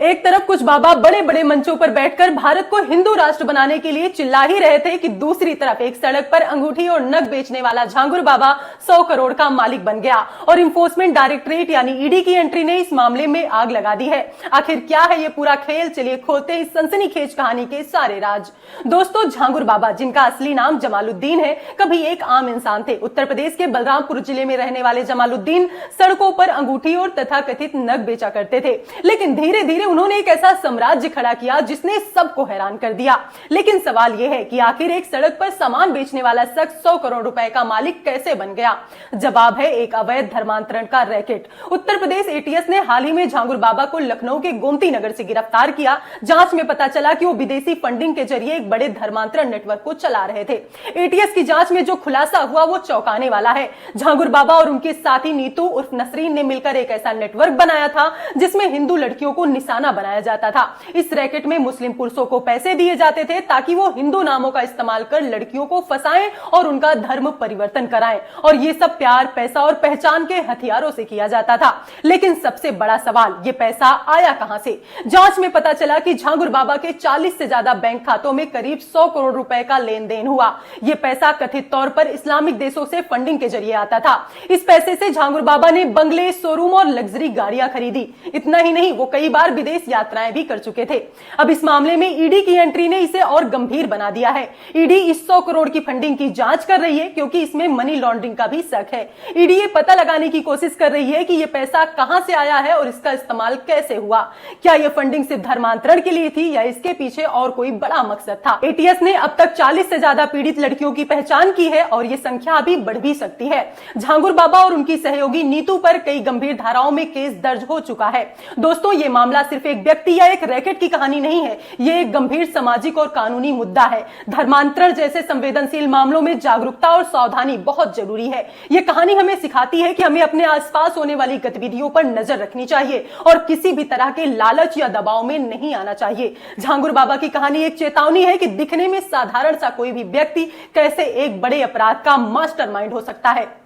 एक तरफ कुछ बाबा बड़े बड़े मंचों पर बैठकर भारत को हिंदू राष्ट्र बनाने के लिए चिल्ला ही रहे थे कि दूसरी तरफ एक सड़क पर अंगूठी और नग बेचने वाला झांगुर बाबा 100 करोड़ का मालिक बन गया और इन्फोर्समेंट डायरेक्टरेट यानी ईडी की एंट्री ने इस मामले में आग लगा दी है। आखिर क्या है ये पूरा खेल, चलिए खोलते हैं इस सनसनीखेज कहानी के सारे राज। दोस्तों, झांगुर बाबा, जिनका असली नाम जमालुद्दीन है, कभी एक आम इंसान थे। उत्तर प्रदेश के बलरामपुर जिले में रहने वाले जमालुद्दीन सड़कों पर अंगूठी और तथाकथित नग बेचा करते थे, लेकिन धीरे धीरे उन्होंने एक ऐसा साम्राज्य खड़ा किया जिसने सबको हैरान कर दिया। लेकिन सवाल यह है कि आखिर एक सड़क पर सामान बेचने वाला शख्स 100 करोड़ रुपए का मालिक कैसे बन गया? जवाब है एक अवैध धर्मांतरण का रैकेट। उत्तर प्रदेश एटीएस ने हाल ही में झांगुर बाबा को लखनऊ के गोमती नगर से गिरफ्तार किया। जांच में पता चला कि वो विदेशी फंडिंग के जरिए एक बड़े धर्मांतरण नेटवर्क को चला रहे थे। एटीएस की जांच में जो खुलासा हुआ वो चौंकाने वाला है। झांगुर बाबा और उनके साथी नीतू उर्फ नसरीन ने मिलकर एक ऐसा नेटवर्क बनाया था जिसमें हिंदू लड़कियों को निशाना बनाया जाता था। इस रैकेट में मुस्लिम पुरुषों को पैसे दिए जाते थे ताकि वो हिंदू नामों का इस्तेमाल कर लड़कियों को फंसाएं और उनका धर्म परिवर्तन कराएं, और ये सब प्यार, पैसा और पहचान के हथियारों से किया जाता था। लेकिन सबसे बड़ा सवाल, ये पैसा आया कहां से? जांच में पता चला कि झांगुर बाबा के 40 से ज्यादा बैंक खातों में करीब 100 करोड़ रुपए का लेन देन हुआ। ये पैसा कथित तौर पर इस्लामिक देशों से फंडिंग के जरिए आता था। इस पैसे से झांगुर बाबा ने बंगले, शोरूम और लग्जरी गाड़ियां खरीदी। इतना ही नहीं, वो कई बार विदेश यात्राएं भी कर चुके थे। अब इस मामले में ईडी की एंट्री ने इसे और गंभीर बना दिया है। ईडी इस 100 करोड़ की फंडिंग की जांच कर रही है क्योंकि इसमें मनी लॉन्ड्रिंग का भी शक है। ईडी ये पता लगाने की कोशिश कर रही है कि ये पैसा कहां से आया है और इसका इस्तेमाल कैसे हुआ। क्या यह फंडिंग सिर्फ धर्मांतरण के लिए थी या इसके पीछे और कोई बड़ा मकसद था? एटीएस ने अब तक 40 से ज्यादा पीड़ित लड़कियों की पहचान की है और ये संख्या अभी बढ़ भी सकती है। झांगुर बाबा और उनकी सहयोगी नीतू पर कई गंभीर धाराओं में केस दर्ज हो चुका है। दोस्तों, ये मामला सिर्फ एक व्यक्ति या एक रैकेट की कहानी नहीं है, ये एक गंभीर सामाजिक और कानूनी मुद्दा है। धर्मांतरण जैसे संवेदनशील मामलों में जागरूकता और सावधानी बहुत जरूरी है। ये कहानी हमें सिखाती है कि हमें अपने आसपास होने वाली गतिविधियों पर नजर रखनी चाहिए और किसी भी तरह के लालच या दबाव में नहीं आना चाहिए। झांगुर बाबा की कहानी एक चेतावनी है कि दिखने में साधारण सा कोई भी व्यक्ति कैसे एक बड़े अपराध का मास्टरमाइंड हो सकता है।